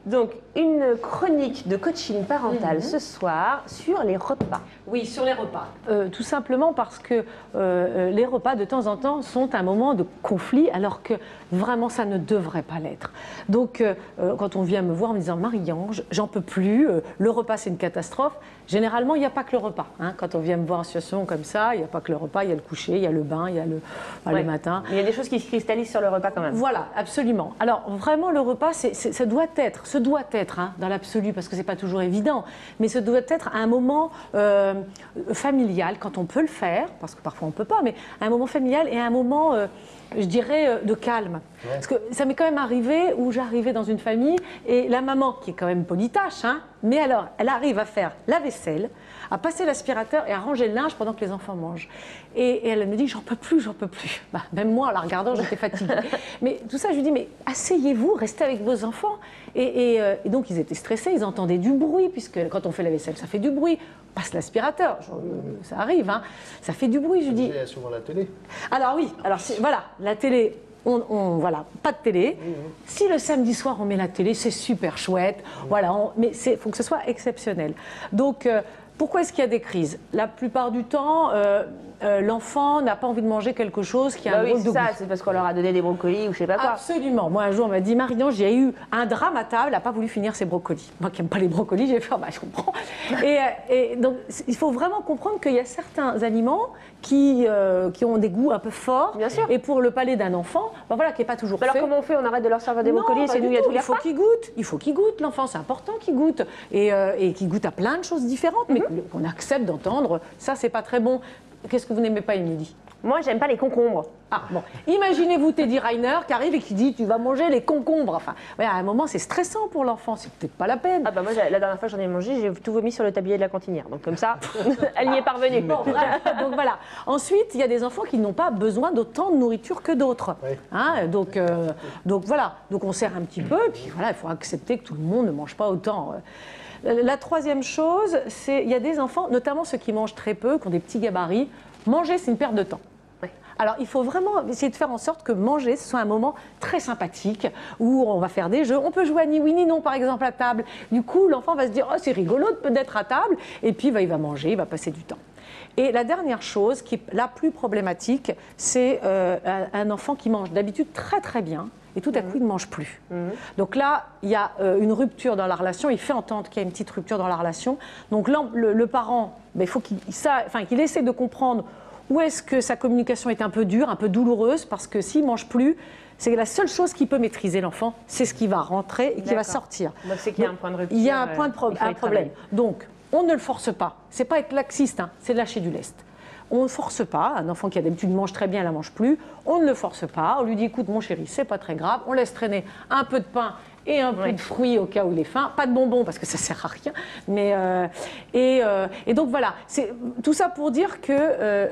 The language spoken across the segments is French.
Donc, une chronique de coaching parental ce soir sur les repas. Oui, sur les repas. Tout simplement parce que les repas, de temps en temps, sont un moment de conflit, alors que vraiment, ça ne devrait pas l'être. Donc, quand on vient me voir en me disant « Marie-Ange, j'en peux plus, le repas, c'est une catastrophe », généralement, il n'y a pas que le repas. Hein. Quand on vient me voir en situation comme ça, il n'y a pas que le repas, il y a le coucher, il y a le bain, il y a le matin. Mais il y a des choses qui se cristallisent sur le repas quand même. Voilà, absolument. Alors, vraiment, le repas, ça doit être hein, dans l'absolu, parce que ce n'est pas toujours évident, mais ce doit être un moment familial, quand on peut le faire, parce que parfois on ne peut pas, mais un moment familial et un moment, je dirais, de calme. Ouais. Parce que ça m'est quand même arrivé où j'arrivais dans une famille et la maman, qui est quand même polytâche, hein, mais alors, elle arrive à faire la vaisselle, à passer l'aspirateur et à ranger le linge pendant que les enfants mangent. Et elle me dit, j'en peux plus, j'en peux plus. Bah, même moi, en la regardant, j'étais fatiguée. Mais tout ça, je lui dis, mais asseyez-vous, restez avec vos enfants. Et donc, ils étaient stressés, ils entendaient du bruit, puisque quand on fait la vaisselle, ça fait du bruit. Passe l'aspirateur, ça arrive, hein, ça fait du bruit, je dis. Il y a souvent la télé. Alors oui, alors voilà, la télé. Voilà, pas de télé. Si le samedi soir on met la télé, c'est super chouette. Voilà, mais il faut que ce soit exceptionnel. Donc, pourquoi est-ce qu'il y a des crises? La plupart du temps, l'enfant n'a pas envie de manger quelque chose qui a un drôle de goût. C'est parce qu'on leur a donné des brocolis ou je sais pas quoi. Absolument. Moi, un jour, on m'a dit, Marie-Ange, j'ai eu un drame à table, elle n'a pas voulu finir ses brocolis. Moi qui n'aime pas les brocolis, j'ai fait, bah, je comprends. Et donc, il faut vraiment comprendre qu'il y a certains aliments qui ont des goûts un peu forts. Bien sûr. Et pour le palais d'un enfant, bah, voilà, qui n'est pas toujours alors fait. comment on fait? On arrête de leur servir des brocolis et c'est nous, il y a tous les repas? Il faut qu'il goûte, l'enfant, c'est important qu'il goûte. Et qu'il goûte à plein de choses différentes, mais qu'on accepte d'entendre, ça, c'est pas très bon. Qu'est-ce que vous n'aimez pas, Émilie? Moi, j'aime pas les concombres. Ah, bon. Imaginez-vous Teddy Riner qui arrive et qui dit « tu vas manger les concombres ». Enfin, ouais, à un moment, c'est stressant pour l'enfant, c'est peut-être pas la peine. Ah bah moi, la dernière fois que j'en ai mangé, j'ai tout vomi sur le tablier de la cantinière. Donc comme ça, elle y est parvenue. Bon, donc voilà. Ensuite, il y a des enfants qui n'ont pas besoin d'autant de nourriture que d'autres. Oui. Hein, donc voilà, donc on sert un petit peu, et puis voilà, il faut accepter que tout le monde ne mange pas autant. La troisième chose, c'est il y a des enfants, notamment ceux qui mangent très peu, qui ont des petits gabarits, manger, c'est une perte de temps. Alors, il faut vraiment essayer de faire en sorte que manger, ce soit un moment très sympathique, où on va faire des jeux. On peut jouer à ni oui ni non, par exemple, à table. Du coup, l'enfant va se dire « oh, c'est rigolo d'être à table », et puis il va manger, il va passer du temps. Et la dernière chose, qui est la plus problématique, c'est un enfant qui mange d'habitude très très bien, et tout à coup, il ne mange plus. Donc là, il y a une rupture dans la relation, il fait entendre qu'il y a une petite rupture dans la relation. Donc là, le parent, il faut qu'il essaie de comprendre où est-ce que sa communication est un peu dure, un peu douloureuse, parce que s'il ne mange plus, c'est la seule chose qui peut maîtriser l'enfant, c'est ce qui va rentrer et qui va sortir. Donc c'est qu'il y a un point de rupture. Il y a un problème. Donc, on ne le force pas. C'est pas être laxiste, hein, c'est lâcher du lest. On ne force pas, un enfant qui a d'habitude mange très bien, elle ne mange plus, on ne le force pas, on lui dit écoute mon chéri, c'est pas très grave, on laisse traîner un peu de pain et un peu de fruits au cas où il est faim, pas de bonbons parce que ça sert à rien, mais et donc voilà, c'est tout ça pour dire que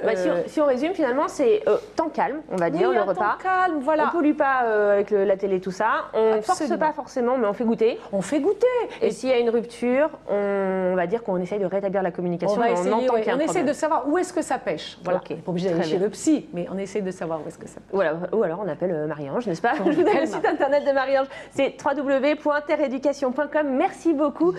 si on résume finalement, c'est temps calme, on va dire, le repas. Temps calme, voilà. On pollue pas avec la télé, tout ça. On ne force pas forcément, mais on fait goûter. On fait goûter. Et s'il y a une rupture, on va dire qu'on essaye de rétablir la communication. On essaie de savoir où est-ce que ça pêche. Voilà. Okay. Pas obligé d'aller chez le psy, mais on essaie de savoir où est-ce que ça pêche. Voilà. Ou alors on appelle Marie-Ange, n'est-ce pas? Je vous donne le site internet de Marie-Ange. C'est www.terreeducation.com. Merci beaucoup.